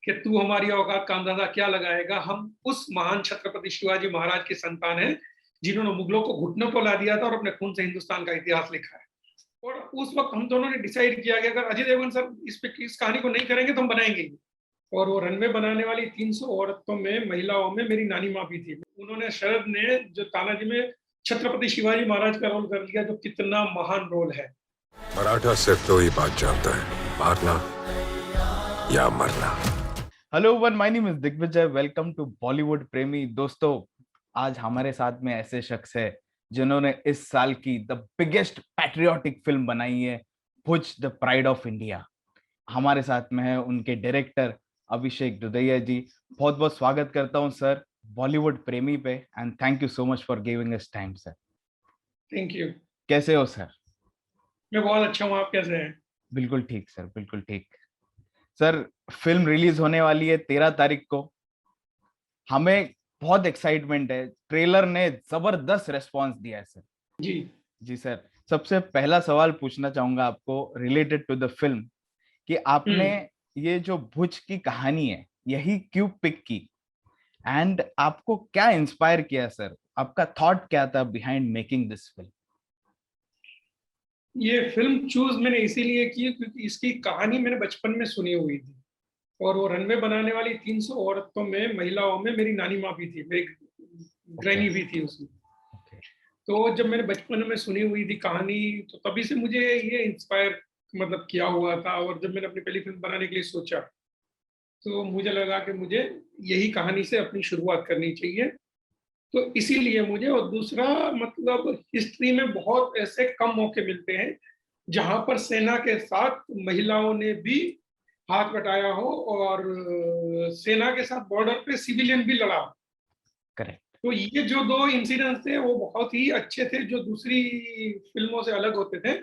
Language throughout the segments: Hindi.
कि तू हमारी औकात का अंदाजा क्या लगाएगा। हम उस महान छत्रपति शिवाजी महाराज की संतान हैं जिन्होंने मुगलों को घुटनों पर ला दिया था और अपने खून से हिंदुस्तान का इतिहास लिखा है। और उस वक्त हम दोनों ने डिसाइड किया कि अगर अजय देवगन सर इस कहानी को नहीं करेंगे तो हम बनाएंगे ही। और वो रनवे बनाने वाली 300 औरतों में, महिलाओं में मेरी नानी माँ भी थी। उन्होंने, शरद ने जो तानाजी में छत्रपति शिवाजी महाराज का रोल कर लिया, जो कितना महान रोल है। मराठा सिर्फ दो ही बात जानता है, मारना या मरना। Hello one, my name is Digvijay. Welcome to Bollywood Premi. दोस्तों, आज हमारे साथ में ऐसे शख्स है जिन्होंने इस साल की द बिगेस्ट पैट्रियोटिक फिल्म बनाई है, भुज द प्राइड ऑफ इंडिया। हमारे साथ में है उनके डायरेक्टर अभिषेक दुदैया जी। बहुत बहुत स्वागत करता हूं सर बॉलीवुड प्रेमी पे, and thank you so much for giving us time sir. Thank you. कैसे हो सर? मैं बहुत अच्छा हूँ, आप कैसे हैं? बिल्कुल ठीक सर, बिल्कुल ठीक। सर, फिल्म रिलीज होने वाली है 13 तारीख को। हमें बहुत एक्साइटमेंट है। ट्रेलर ने जबरदस्त रेस्पॉन्स दिया है सर। जी जी सर, सबसे पहला सवाल पूछना चाहूंगा आपको रिलेटेड टू द फिल्म कि आपने ये जो भुज की कहानी है यही क्यों पिक की, एंड आपको क्या इंस्पायर किया सर? आपका थॉट क्या था बिहाइंड मेकिंग दिस फिल्म? ये फिल्म चूज मैंने इसीलिए की क्योंकि इसकी कहानी मैंने बचपन में सुनी हुई थी। और वो रनवे बनाने वाली 300 औरतों में, महिलाओं में मेरी नानी माँ भी थी, मेरी ग्रैनी भी थी उसमें। तो जब मैंने बचपन में सुनी हुई थी कहानी, तो तभी से मुझे ये इंस्पायर मतलब किया हुआ था। और जब मैंने अपनी पहली फिल्म बनाने के लिए सोचा तो मुझे लगा कि मुझे यही कहानी से अपनी शुरुआत करनी चाहिए। तो इसीलिए मुझे, और दूसरा मतलब हिस्ट्री में बहुत ऐसे कम मौके मिलते हैं जहां पर सेना के साथ महिलाओं ने भी हाथ बटाया हो और सेना के साथ बॉर्डर पे सिविलियन भी लड़ा हो। करेक्ट। तो ये जो दो इंसिडेंट्स थे वो बहुत ही अच्छे थे, जो दूसरी फिल्मों से अलग होते थे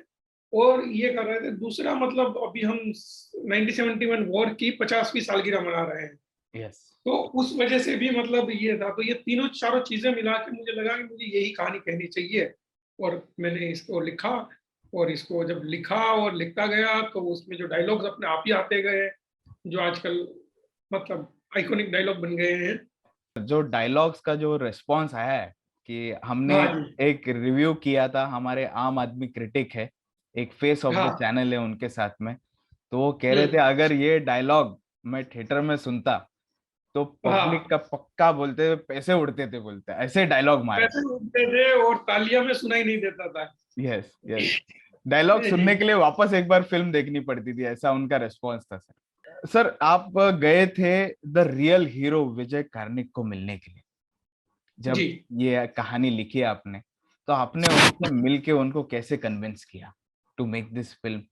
और ये कर रहे थे। दूसरा मतलब अभी हम 1971 वॉर की 50वीं सालगिरह मना रहे हैं, यस। तो उस वजह से भी मतलब ये था। तो ये तीनों चारों चीजें मिला के मुझे लगा कि मुझे यही कहानी कहनी चाहिए। और मैंने इसको लिखा, और इसको जब लिखा और लिखता गया तो उसमें जो डायलॉग्स अपने आप ही आते गए, जो आजकल मतलब आइकॉनिक डायलॉग बन गए हैं। जो डायलॉग्स का जो रिस्पॉन्स आया है कि हमने हाँ जी। एक रिव्यू किया था, हमारे आम आदमी क्रिटिक है, एक फेस ऑफ द हाँ। चैनल है उनके साथ में, तो वो कह रहे थे अगर ये डायलॉग मैं थिएटर में सुनता तो पब्लिक हाँ, का पक्का बोलते पैसे उड़ते थे, बोलते ऐसे डायलॉग मारे। पैसे उठते थे और तालियां में सुनाई नहीं देता था। Yes yes. डायलॉग सुनने के लिए वापस एक बार फिल्म देखनी पड़ती थी, ऐसा उनका रिस्पॉन्स था सर। सर, आप गए थे द रियल हीरो विजय कार्निक को मिलने के लिए। जी, जब ये कहानी लिखी आपने तो आपने उनसे मिलके उनको कैसे कन्विंस किया टू मेक दिस फिल्म?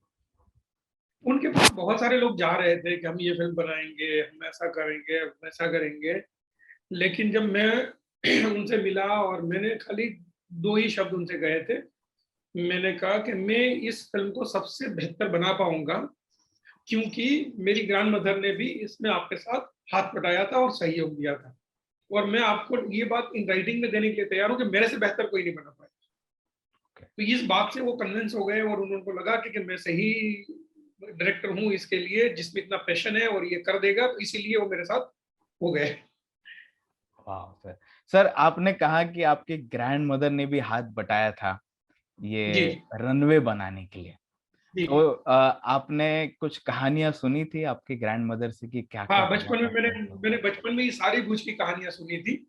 उनके पास बहुत सारे लोग जा रहे थे कि हम ये फिल्म बनाएंगे, हम ऐसा करेंगे, हम ऐसा करेंगे। लेकिन जब मैं उनसे मिला और मैंने खाली दो ही शब्द उनसे कहे थे। मैंने कहा कि मैं इस फिल्म को सबसे बेहतर बना पाऊंगा क्योंकि मेरी ग्रैंड मदर ने भी इसमें आपके साथ हाथ बटाया था और सहयोग दिया था। और मैं आपको ये बात इन राइटिंग में देने के लिए तैयार हूँ कि मेरे से बेहतर कोई नहीं बना पाया। तो इस बात से वो कन्विंस हो गए और उनको लगा कि मैं सही डायरेक्टर हूँ इसके लिए, जिसमें इतना पैशन है और ये कर देगा, तो इसीलिए वो मेरे साथ हो गए। वाह सर। सर, आपने कहा कि आपकी ग्रैंड मदर ने भी हाथ बटाया था जी ये रनवे बनाने के लिए, जी। तो आपने कुछ कहानियां सुनी थी आपकी ग्रैंड मदर से कि क्या क्या हाँ, हुआ बचपन में था, मैंने कैसे हुआ मैंने था? बचपन में ही सारी भूज की कहानियां सुनी थी।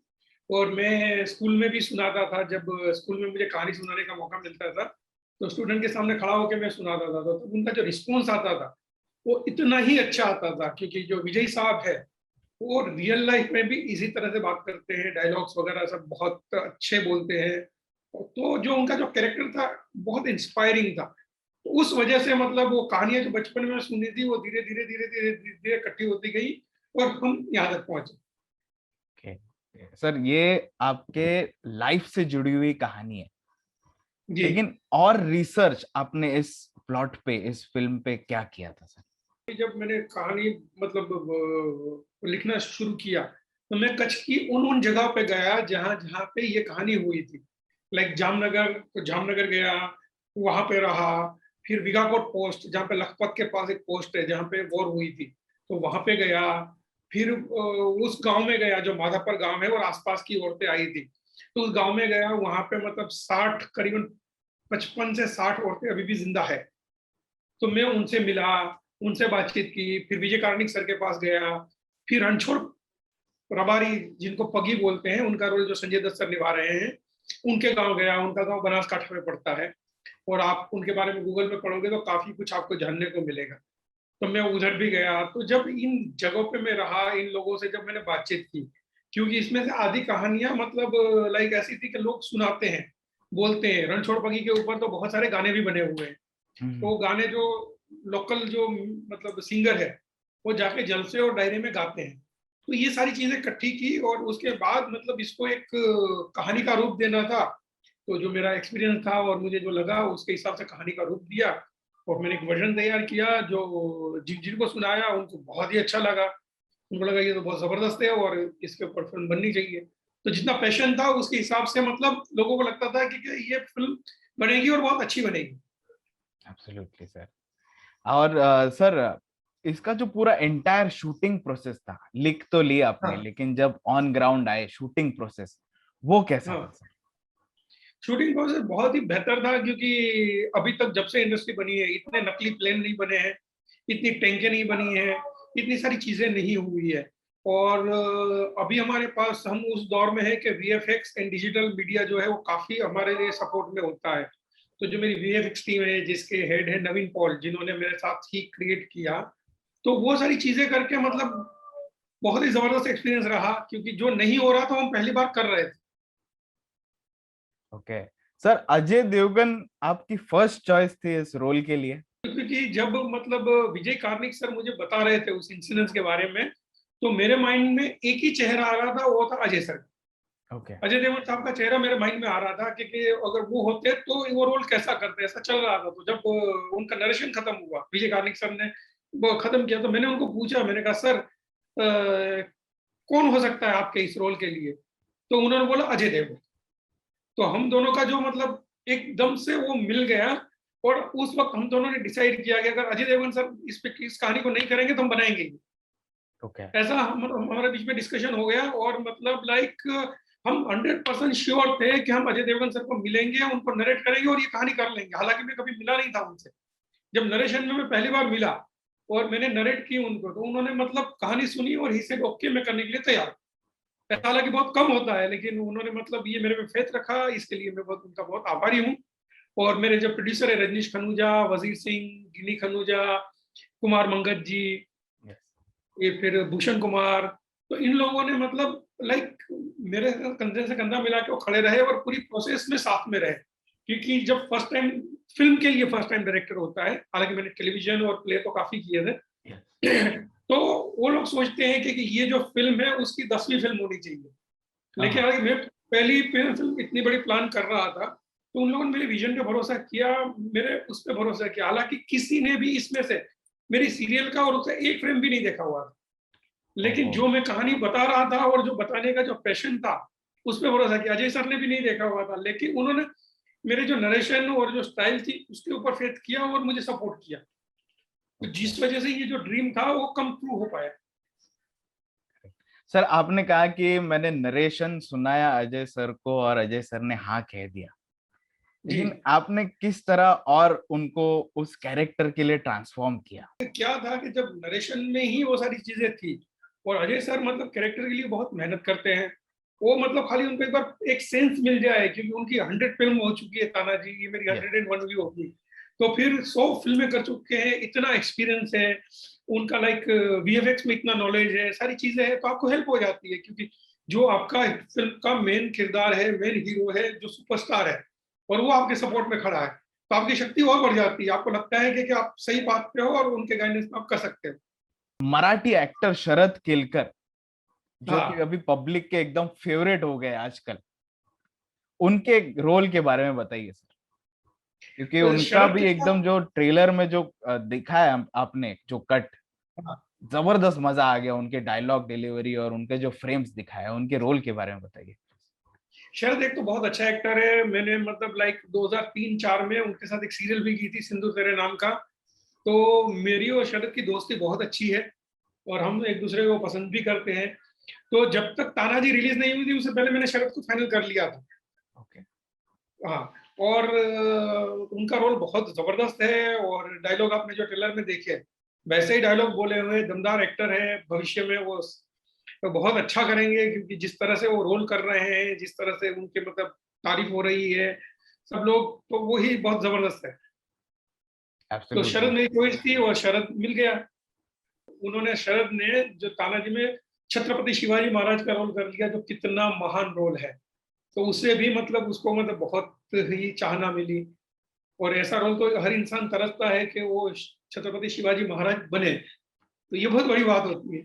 और मैं स्कूल में भी सुनाता था। जब स्कूल में मुझे कहानी सुनाने का मौका मिलता था तो स्टूडेंट के सामने खड़ा होकर मैं सुनाता था, तो उनका जो रिस्पॉन्स आता था वो इतना ही अच्छा आता था। क्योंकि जो विजय साहब है वो रियल लाइफ में भी इसी तरह से बात करते हैं, डायलॉग्स वगैरह सब बहुत अच्छे बोलते हैं। तो जो उनका जो कैरेक्टर था बहुत इंस्पायरिंग था। तो उस वजह से मतलब वो कहानियां जो बचपन में सुनी थी वो धीरे धीरे धीरे धीरे धीरे धीरे इकट्ठी होती गई और हम यहाँ तक पहुंचे। Okay. सर, ये आपके लाइफ से जुड़ी हुई कहानी है, जी। लेकिन और रिसर्च आपने इस प्लॉट पे, इस फिल्म पे क्या किया था सर? जब मैंने कहानी मतलब लिखना शुरू किया तो मैं कच्छ की उन उन जगह पे गया जहाँ जहाँ पे ये कहानी हुई थी। लाइक जामनगर, तो जामनगर गया, वहां पे रहा। फिर विगाकोट पोस्ट, जहाँ पे लखपत के पास एक पोस्ट है जहाँ पे वॉर हुई थी, तो वहां पे गया। फिर उस गांव में गया जो माधापर गांव है, और आसपास की औरतें आई थी, तो उस गांव में गया, वहां पे मतलब 60 करीबन 55 से 60 औरतें अभी भी जिंदा है। तो मैं उनसे मिला, उनसे बातचीत की, फिर विजय कार्णिक सर के पास गया, फिर रणछोड़ रबारी जिनको पगी बोलते हैं, उनका रोल जो संजय दत्त सर निभा रहे हैं, उनके गांव गया। उनका गांव बनासकांठा में पड़ता है, और आप उनके बारे में गूगल पे पढ़ोगे तो काफी कुछ आपको जानने को मिलेगा। तो मैं उधर भी गया। तो जब इन जगहों पे मैं रहा, इन लोगों से जब मैंने बातचीत की, क्योंकि इसमें से आधी कहानियां मतलब लाइक ऐसी थी कि लोग सुनाते हैं, बोलते हैं। रणछोड़ पगी के ऊपर तो बहुत सारे गाने भी बने हुए हैं। तो गाने जो लोकल जो मतलब सिंगर है, वो जाके जलसे और डायरी में गाते हैं। तो ये सारी चीजें इकट्ठी की, और उसके बाद मतलब इसको एक कहानी का रूप देना था। तो जो मेरा एक्सपीरियंस था और मुझे जो लगा, उसके हिसाब से कहानी का रूप दिया, और मैंने एक वर्जन तैयार किया। जो जिनको सुनाया उनको बहुत ही अच्छा लगा। उनको लगा ये तो बहुत जबरदस्त है और इसके ऊपर फिल्म बननी चाहिए। तो जितना पैशन था उसके हिसाब से मतलब लोगों को लगता था कि ये फिल्म बनेगी और बहुत अच्छी बनेगी। Absolutely sir. और सर, इसका जो पूरा एंटायर शूटिंग प्रोसेस था, लिख तो लिया आपने, हाँ लेकिन जब ऑन ग्राउंड आए शूटिंग प्रोसेस, वो कैसा था हाँ। सर? शूटिंग प्रोसेस बहुत ही बेहतर था, क्योंकि अभी तक जब से इंडस्ट्री बनी है इतने नकली प्लेन नहीं बने हैं, इतनी टैंकें नहीं बनी है, इतनी सारी चीजें नहीं हुई है। और अभी हमारे पास, हम उस दौर में है कि वीएफएक्स एंड डिजिटल मीडिया जो है वो काफी हमारे लिए सपोर्ट में होता है। तो जो मेरी वीएफएक्स टीम है, जिसके हेड है नवीन पॉल, जिन्होंने मेरे साथ ही क्रिएट किया, तो वो सारी चीजें करके मतलब बहुत ही जबरदस्त एक्सपीरियंस रहा, क्योंकि जो नहीं हो रहा था हम पहली बार कर रहे थे। ओके सर, अजय देवगन आपकी फर्स्ट चॉइस थी इस रोल के लिए? क्योंकि जब मतलब विजय कार्णिक सर मुझे बता रहे थे उस इंसिडेंस के बारे में, तो मेरे माइंड में एक ही चेहरा आ रहा था, वो था अजय सर। ओके। अजय देवगन साहब का चेहरा मेरे माइंड में आ रहा था कि अगर वो होते तो वो रोल कैसा करते, ऐसा चल रहा था। तो जब उनका नरेशन खत्म हुआ, विजय कार्णिक सर ने वो खत्म किया, तो मैंने उनको पूछा, मैंने कहा सर कौन हो सकता है आपके इस रोल के लिए? तो उन्होंने बोला अजय देवगन। तो हम दोनों का जो मतलब एकदम से वो मिल गया, और उस वक्त हम दोनों ने डिसाइड किया कि अगर अजय देवगन सर इस कहानी को नहीं करेंगे तो हम बनाएंगे ही। ओके। ऐसा हमारे बीच में डिस्कशन हो गया, और मतलब लाइक हम 100% श्योर थे कि हम अजय देवगन सर को मिलेंगे, उनको नरेट करेंगे और ये कहानी कर लेंगे। हालांकि मैं कभी मिला नहीं था उनसे। जब नरेशन में मैं पहली बार मिला और मैंने नरेट की उनको, तो उन्होंने मतलब कहानी सुनी और ही सेड ओके, मैं करने के लिए तैयार। ऐसा हालांकि बहुत कम होता है, लेकिन उन्होंने मतलब ये मेरे में फेथ रखा, इसके लिए मैं बहुत उनका बहुत आभारी हूँ। और मेरे जो प्रोड्यूसर है, रजनीश खनूजा, वजीर सिंह, गिनी खनूजा, कुमार मंगत जी, ये फिर भूषण कुमार, तो इन लोगों ने मतलब लाइक मेरे कंधे से कंधा मिला के वो खड़े रहे और पूरी प्रोसेस में साथ में रहे। क्योंकि जब फर्स्ट टाइम फिल्म के लिए फर्स्ट टाइम डायरेक्टर होता है, हालांकि मैंने टेलीविजन और प्ले तो काफी किए थे, तो वो लोग सोचते हैं कि ये जो फिल्म है उसकी 10वीं फिल्म होनी चाहिए। लेकिन हालांकि मैं पहली फिल्म इतनी बड़ी प्लान कर रहा था, तो उन लोगों ने मेरे विजन पे भरोसा किया, मेरे उस पर भरोसा किया। हालांकि किसी ने भी इसमें से मेरी सीरियल का और उसका एक फ्रेम भी नहीं देखा हुआ था, लेकिन जो मैं कहानी बता रहा था और जो बताने का जो पैशन था, उस पर भरोसा किया। अजय सर ने भी नहीं देखा हुआ था, लेकिन उन्होंने मेरे जो नरेशन और जो स्टाइल थी उसके ऊपर फेथ किया और मुझे सपोर्ट किया। तो जिस वजह से ये जो ड्रीम था वो कम ट्रू हो पाया। सर, आपने कहा कि मैंने नरेशन सुनाया अजय सर को और अजय सर ने हाँ कह दिया, जी। लेकिन आपने किस तरह और उनको उस कैरेक्टर के लिए ट्रांसफॉर्म किया? क्या था कि जब नरेशन में ही वो सारी चीजें थी, और अजय सर मतलब कैरेक्टर के लिए बहुत मेहनत करते हैं। वो मतलब खाली उनको एक बार एक सेंस मिल जाए, क्योंकि उनकी 100 फिल्म हो चुकी है, तानाजी, ये मेरी 101वीं होगी। तो फिर 100 फिल्में कर चुके हैं, इतना एक्सपीरियंस है उनका, लाइक वीएफएक्स में इतना नॉलेज है, सारी चीजें हैं, तो आपको हेल्प हो जाती है। क्योंकि जो आपका फिल्म का मेन किरदार है, मेन हीरो है, जो सुपरस्टार है, और वो आपके सपोर्ट में खड़ा है, तो आपकी शक्ति और बढ़ जाती है। आपको लगता है कि आप सही बात पे हो और उनके गाइडेंस में आप कर सकते हो। मराठी एक्टर शरद केलकर, जो कि हाँ, अभी पब्लिक के एकदम फेवरेट हो गए आजकल, उनके रोल के बारे में बताइए सर, क्योंकि उनका शरद भी के एकदम साथ। जो ट्रेलर में जो दिखा है आपने, जो कट, हाँ, जबरदस्त मजा आ गया। उनके डायलॉग डिलीवरी और उनके जो फ्रेम्स दिखाया, उनके रोल के बारे में बताइए। शरद एक तो बहुत अच्छा एक्टर है। मैंने मतलब लाइक 2003-4 में उनके साथ एक सीरियल भी की थी, सिंदूर तेरे नाम का। तो मेरी और शरद की दोस्ती बहुत अच्छी है, और हम एक दूसरे को पसंद भी करते हैं। तो जब तक तानाजी रिलीज नहीं हुई थी उससे पहले मैंने शरद को फाइनल कर लिया था। ओके। हाँ, और उनका रोल बहुत जबरदस्त है, और डायलॉग आपने जो ट्रेलर में देखे वैसे ही डायलॉग बोले हुए, दमदार एक्टर है। भविष्य में वो तो बहुत अच्छा करेंगे, क्योंकि जिस तरह से वो रोल कर रहे हैं, जिस तरह से उनके मतलब तारीफ हो रही है सब लोग, तो वो ही बहुत जबरदस्त है। तो एब्सोल्युटली। शरद मेरी चॉइस थी और शरद मिल गया। उन्होंने, शरद ने जो तानाजी में छत्रपति शिवाजी महाराज का रोल कर लिया, जो कितना महान रोल है, तो उससे भी मतलब उसको मतलब बहुत ही चाहना मिली। और ऐसा रोल तो हर इंसान तरसता है कि वो छत्रपति शिवाजी महाराज बने, तो ये बहुत बड़ी बात होती है।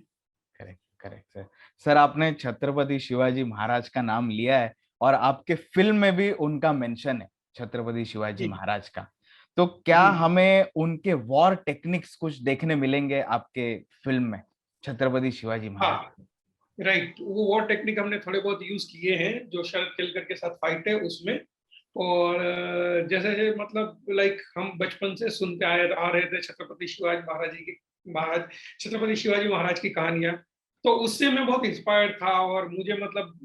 Correct, correct sir. सर आपने छत्रपति शिवाजी महाराज का नाम लिया है और आपके फिल्म में भी उनका मेंशन है, छत्रपति शिवाजी जी महाराज का। तो क्या जी। हमें उनके वॉर टेक्निक्स कुछ देखने मिलेंगे आपके फिल्म में, छत्रपति शिवाजी महाराज? हाँ, राइट, वो वॉर टेक्निक हमने थोड़े बहुत यूज किए हैं, जो शरद केलकर के साथ फाइट है उसमें। और जैसे मतलब लाइक हम बचपन से सुनते आ रहे थे छत्रपति शिवाजी महाराज की कहानियां, तो उससे मैं बहुत इंस्पायर्ड था। और मुझे मतलब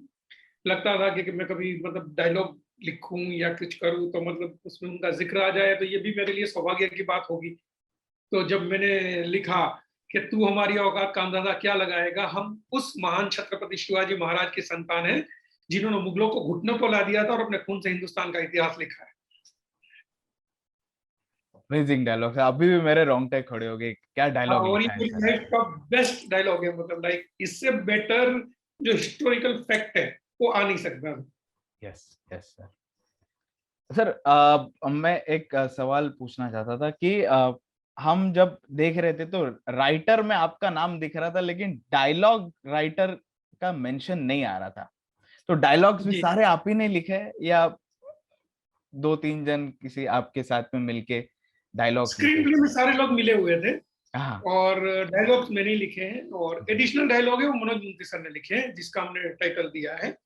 लगता था कि मैं कभी मतलब डायलॉग लिखूं या कुछ करूं तो मतलब उसमें उनका जिक्र आ जाए, तो ये भी मेरे लिए सौभाग्य की बात होगी। तो जब मैंने लिखा कि तू हमारी औकात का अंदाजा क्या लगाएगा, हम उस महान छत्रपति शिवाजी महाराज की संतान हैं जिन्होंने मुगलों को घुटनों पर ला दिया था और अपने खून से हिंदुस्तान का इतिहास लिखा है। अमेजिंग डायलॉग है, अभी भी मेरे रोंगटे खड़े हो गए, क्या हाँ, डायलॉग और ये लिखा है मेरी सर। लाइफ का बेस्ट डायलॉग है, मतलब लाइक इससे बेटर जो हिस्टोरिकल फैक्ट है वो आ नहीं सकता। Yes, yes sir. सर मैं एक सवाल पूछना चाहता था कि हम जब देख रहे थे तो राइटर में आपका नाम दिख रहा था, लेकिन डायलॉग राइटर का मेंशन नहीं आ रहा था। तो डायलॉग्स भी जी, सारे आप ही ने लिखे हैं या दो तीन जन किसी आपके साथ में मिलके डायलॉग्स स्क्रीन लिखे? प्ले में सारे लोग मिले हुए थे, हाँ। और डायलॉग्स मैंने ही लिखे हैं, और एडिशनल डायलॉग है वो मनोज मुंती सर ने लिखे हैं, जिसका हमने टाइटल दिया है।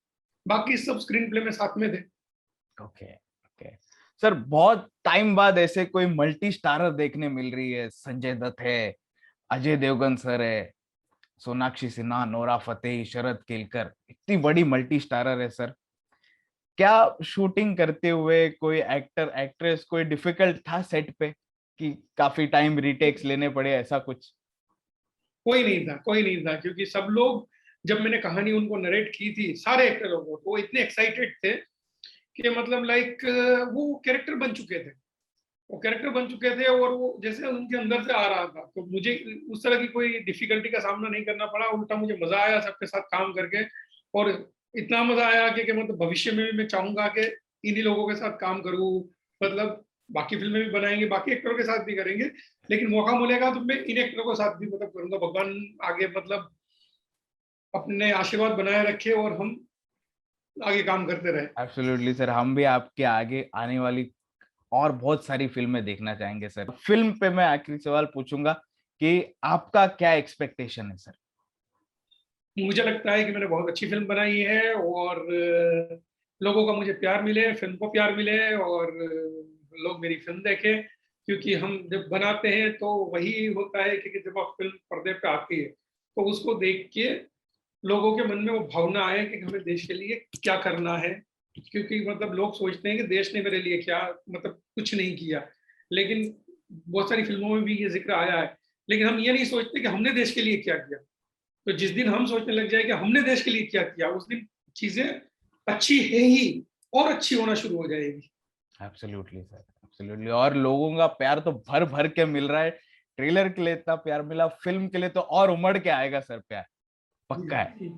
बाकी सब स्क्रीन प्ले में साथ में थे। Okay, okay. सर बहुत टाइम बाद ऐसे कोई मल्टी स्टारर देखने मिल रही है, संजय दत्त है, अजय देवगन सर है, सोनाक्षी सिन्हा, नोरा फतेही, शरद केलकर, इतनी बड़ी मल्टी स्टारर है सर। क्या शूटिंग करते हुए कोई एक्टर एक्ट्रेस कोई डिफिकल्ट था सेट पे कि काफी टाइम रिटेक्स लेने पड़े, ऐसा कुछ? कोई नहीं था, कोई नहीं था, क्योंकि सब लोग, जब मैंने कहानी उनको नरेट की थी सारे एक्टरों को, तो वो इतने एक्साइटेड थे कि मतलब लाइक वो कैरेक्टर बन चुके थे। वो कैरेक्टर बन चुके थे और वो जैसे उनके अंदर से आ रहा था, तो मुझे उस तरह की कोई डिफिकल्टी का सामना नहीं करना पड़ा। उल्टा मुझे मजा आया सबके साथ काम करके, और इतना मजा आया कि मतलब भविष्य में भी मैं चाहूंगा कि इन्हीं लोगों के साथ काम करूं। मतलब बाकी फिल्में भी बनाएंगे, बाकी एक्टरों के साथ भी करेंगे, लेकिन मौका मिलेगा तो मैं इन एक्टरों के साथ भी मतलब करूंगा। भगवान आगे मतलब अपने आशीर्वाद बनाए रखे और हम आगे काम करते रहे। एब्सोल्युटली सर, हम भी आपके आगे आने वाली और बहुत सारी फिल्में देखना चाहेंगे सर। फिल्म पे मैं आखिरी सवाल पूछूंगा कि आपका क्या एक्सपेक्टेशन है सर? मुझे लगता है कि मैंने बहुत अच्छी फिल्म बनाई है, और लोगों का मुझे प्यार मिले, फिल्म को प्यार मिले, और लोग मेरी फिल्म देखें। क्योंकि हम जब बनाते हैं तो वही होता है कि जब आप फिल्म पर्दे पे आती है तो उसको देख के लोगों के मन में वो भावना आए कि हमें देश के लिए क्या करना है। क्योंकि मतलब लोग सोचते हैं कि देश ने मेरे लिए क्या, मतलब कुछ नहीं किया, लेकिन बहुत सारी फिल्मों में भी ये जिक्र आया है, लेकिन हम ये नहीं सोचते कि हमने देश के लिए क्या किया। तो जिस दिन हम सोचने लग जाए कि हमने देश के लिए क्या किया, उस दिन चीजें अच्छी है ही और अच्छी होना शुरू हो जाएगी। Absolutely sir, absolutely. और लोगों का प्यार तो भर भर के मिल रहा है। ट्रेलर के लिए इतना प्यार मिला, फिल्म के लिए तो और उमड़ के आएगा सर प्यार, पक्का है।